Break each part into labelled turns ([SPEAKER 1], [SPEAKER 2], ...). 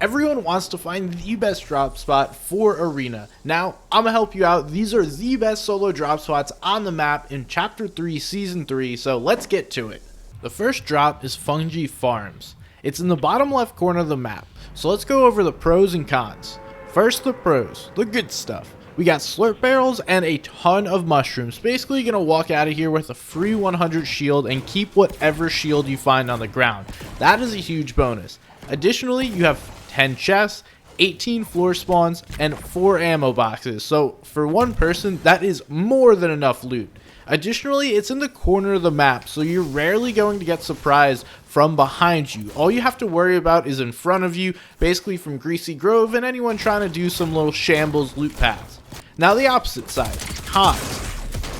[SPEAKER 1] Everyone wants to find the best drop spot for Arena. Now, I'm gonna help you out. These are the best solo drop spots on the map in Chapter 3, Season 3, so let's get to it. The first drop is Fungi Farms. It's in the bottom left corner of the map, so let's go over the pros and cons. First, the pros, the good stuff. We got slurp barrels and a ton of mushrooms. Basically, you're gonna walk out of here with a free 100 shield and keep whatever shield you find on the ground. That is a huge bonus. Additionally, you have 10 chests, 18 floor spawns, and 4 ammo boxes. So for one person, that is more than enough loot. Additionally, it's in the corner of the map, so you're rarely going to get surprised from behind you. All you have to worry about is in front of you, basically from Greasy Grove and anyone trying to do some little shambles loot paths. Now the opposite side, cons.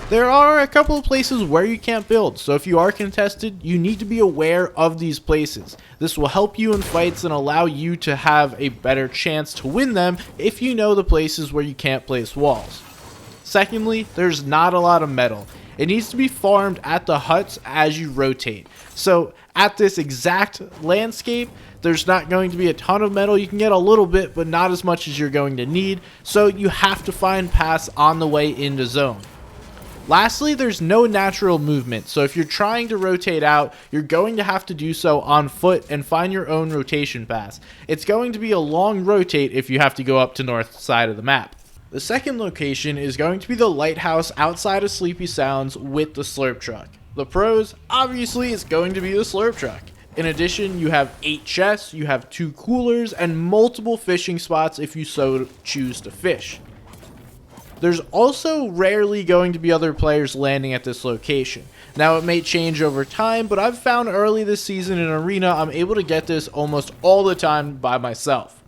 [SPEAKER 1] There are a couple of places where you can't build, so if you are contested, you need to be aware of these places. This will help you in fights and allow you to have a better chance to win them if you know the places where you can't place walls. Secondly, there's not a lot of metal. It needs to be farmed at the huts as you rotate. So at this exact landscape, there's not going to be a ton of metal. You can get a little bit, but not as much as you're going to need. So you have to find paths on the way into zone. Lastly, there's no natural movement, so if you're trying to rotate out, you're going to have to do so on foot and find your own rotation paths. It's going to be a long rotate if you have to go up to north side of the map. The second location is going to be the Lighthouse outside of Sleepy Sounds with the slurp truck. The pros, obviously, it's going to be the slurp truck. In addition, you have 8 chests, you have 2 coolers, and multiple fishing spots if you so choose to fish. There's also rarely going to be other players landing at this location. Now it may change over time, but I've found early this season in Arena I'm able to get this almost all the time by myself.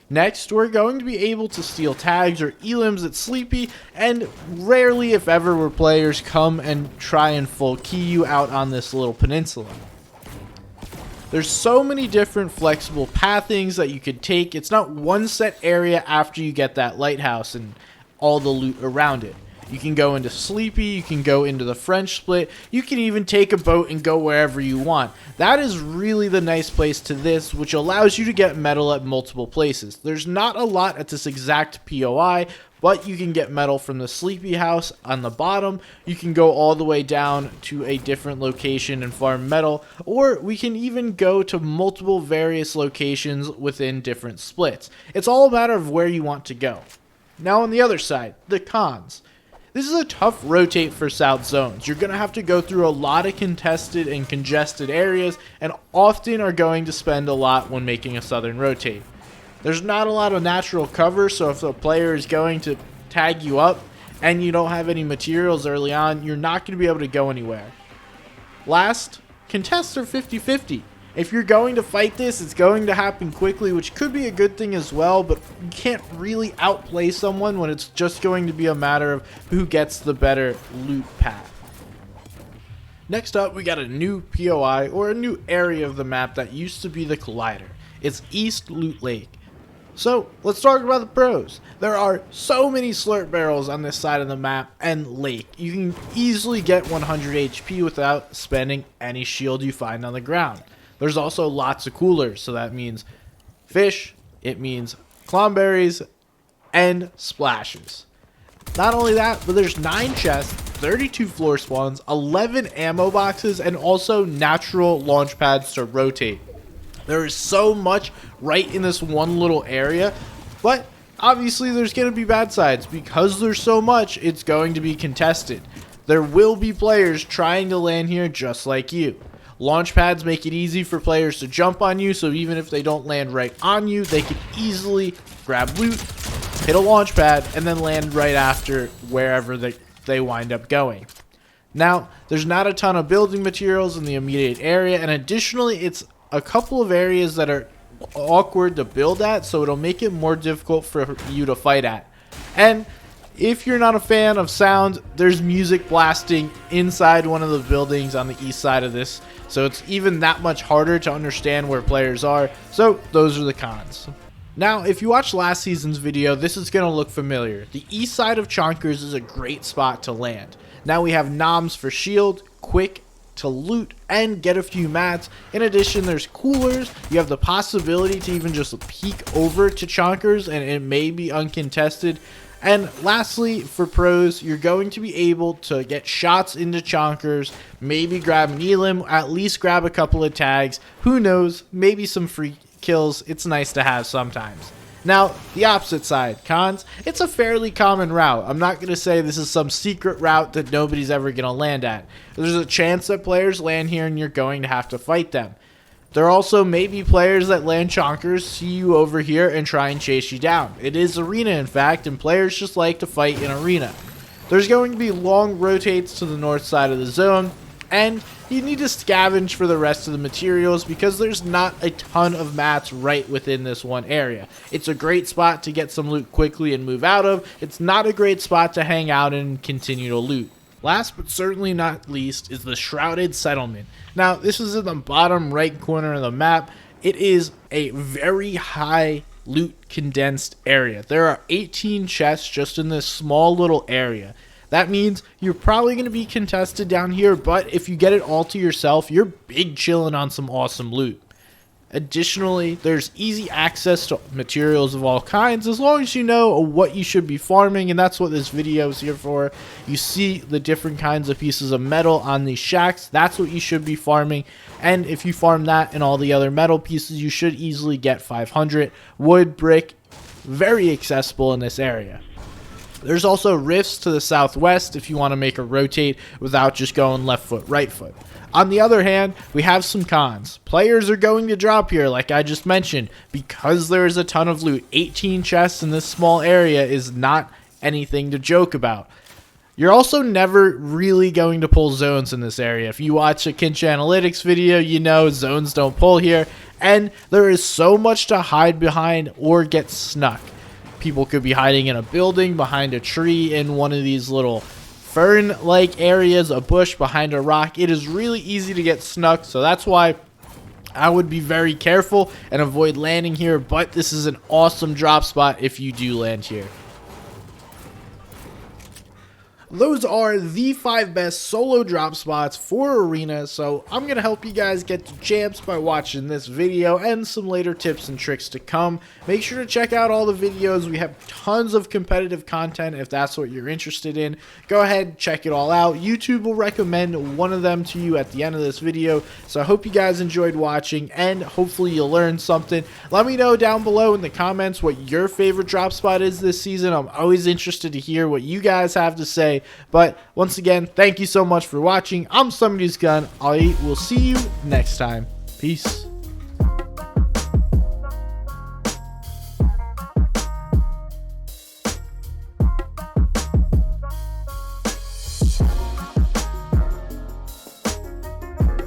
[SPEAKER 1] Next, we're going to be able to steal tags or elims at Sleepy, and rarely if ever will players come and try and full key you out on this little peninsula. There's so many different flexible pathings that you could take. It's not one set area after you get that lighthouse and all the loot around it. You can go into Sleepy, you can go into the French Split, you can even take a boat and go wherever you want. That is really the nice place to this, which allows you to get metal at multiple places. There's not a lot at this exact POI, but you can get metal from the Sleepy House on the bottom. You can go all the way down to a different location and farm metal, or we can even go to multiple various locations within different splits. It's all a matter of where you want to go. Now on the other side, the cons. This is a tough rotate for South Zones. You're going to have to go through a lot of contested and congested areas and often are going to spend a lot when making a Southern rotate. There's not a lot of natural cover, so if a player is going to tag you up and you don't have any materials early on, you're not going to be able to go anywhere. Last, contests are 50-50. If you're going to fight this, it's going to happen quickly, which could be a good thing as well, but you can't really outplay someone when it's just going to be a matter of who gets the better loot path. Next up, we got a new POI, or a new area of the map that used to be the Collider. It's East Loot Lake. So, let's talk about the pros. There are so many slurp barrels on this side of the map and lake. You can easily get 100 HP without spending any shield you find on the ground. There's also lots of coolers, so that means fish, it means clomberries, and splashes. Not only that, but there's 9 chests, 32 floor spawns, 11 ammo boxes, and also natural launch pads to rotate. There is so much right in this one little area, but obviously there's going to be bad sides. Because there's so much, it's going to be contested. There will be players trying to land here just like you. Launch pads make it easy for players to jump on you, so even if they don't land right on you, they can easily grab loot, hit a launch pad, and then land right after wherever they wind up going. Now, there's not a ton of building materials in the immediate area, and additionally, it's a couple of areas that are awkward to build at, so it'll make it more difficult for you to fight at. And if you're not a fan of sound, there's music blasting inside one of the buildings on the east side of this, so it's even that much harder to understand where players are. So those are the cons. Now, if you watched last season's video, this is going to look familiar. The east side of Chonkers is a great spot to land. Now we have noms for shield, quick, to loot and get a few mats. In addition, there's coolers. You have the possibility to even just peek over to chonkers and it may be uncontested. And lastly, for pros, you're going to be able to get shots into chonkers, maybe grab an elim, at least grab a couple of tags. Who knows, maybe some free kills. It's nice to have sometimes. Now, the opposite side, cons, it's a fairly common route. I'm not going to say this is some secret route that nobody's ever going to land at. There's a chance that players land here and you're going to have to fight them. There also may be players that land chonkers, see you over here, and try and chase you down. It is arena, in fact, and players just like to fight in arena. There's going to be long rotates to the north side of the zone, and you need to scavenge for the rest of the materials because there's not a ton of mats right within this one area. It's a great spot to get some loot quickly and move out of. It's not a great spot to hang out and continue to loot. Last but certainly not least is the Shrouded Settlement. Now, this is in the bottom right corner of the map. It is a very high loot condensed area. There are 18 chests just in this small little area. That means you're probably going to be contested down here, but if you get it all to yourself, you're big chilling on some awesome loot. Additionally, there's easy access to materials of all kinds as long as you know what you should be farming, and that's what this video is here for. You see the different kinds of pieces of metal on these shacks. That's what you should be farming, and if you farm that and all the other metal pieces, you should easily get 500. Wood, brick, very accessible in this area. There's also rifts to the southwest if you want to make a rotate without just going left foot, right foot. On the other hand, we have some cons. Players are going to drop here, like I just mentioned, because there is a ton of loot. 18 chests in this small area is not anything to joke about. You're also never really going to pull zones in this area. If you watch a Kinch Analytics video, you know zones don't pull here, and there is so much to hide behind or get snuck. People could be hiding in a building, behind a tree, in one of these little fern-like areas, a bush, behind a rock. It is really easy to get snuck, so that's why I would be very careful and avoid landing here, but this is an awesome drop spot if you do land here. Those are the 5 best solo drop spots for Arena, so I'm going to help you guys get to champs by watching this video and some later tips and tricks to come. Make sure to check out all the videos. We have tons of competitive content if that's what you're interested in. Go ahead, check it all out. YouTube will recommend one of them to you at the end of this video, so I hope you guys enjoyed watching and hopefully you learned something. Let me know down below in the comments what your favorite drop spot is this season. I'm always interested to hear what you guys have to say. But once again, thank you so much for watching. I'm Somebody's Gun. I will see you next time. Peace.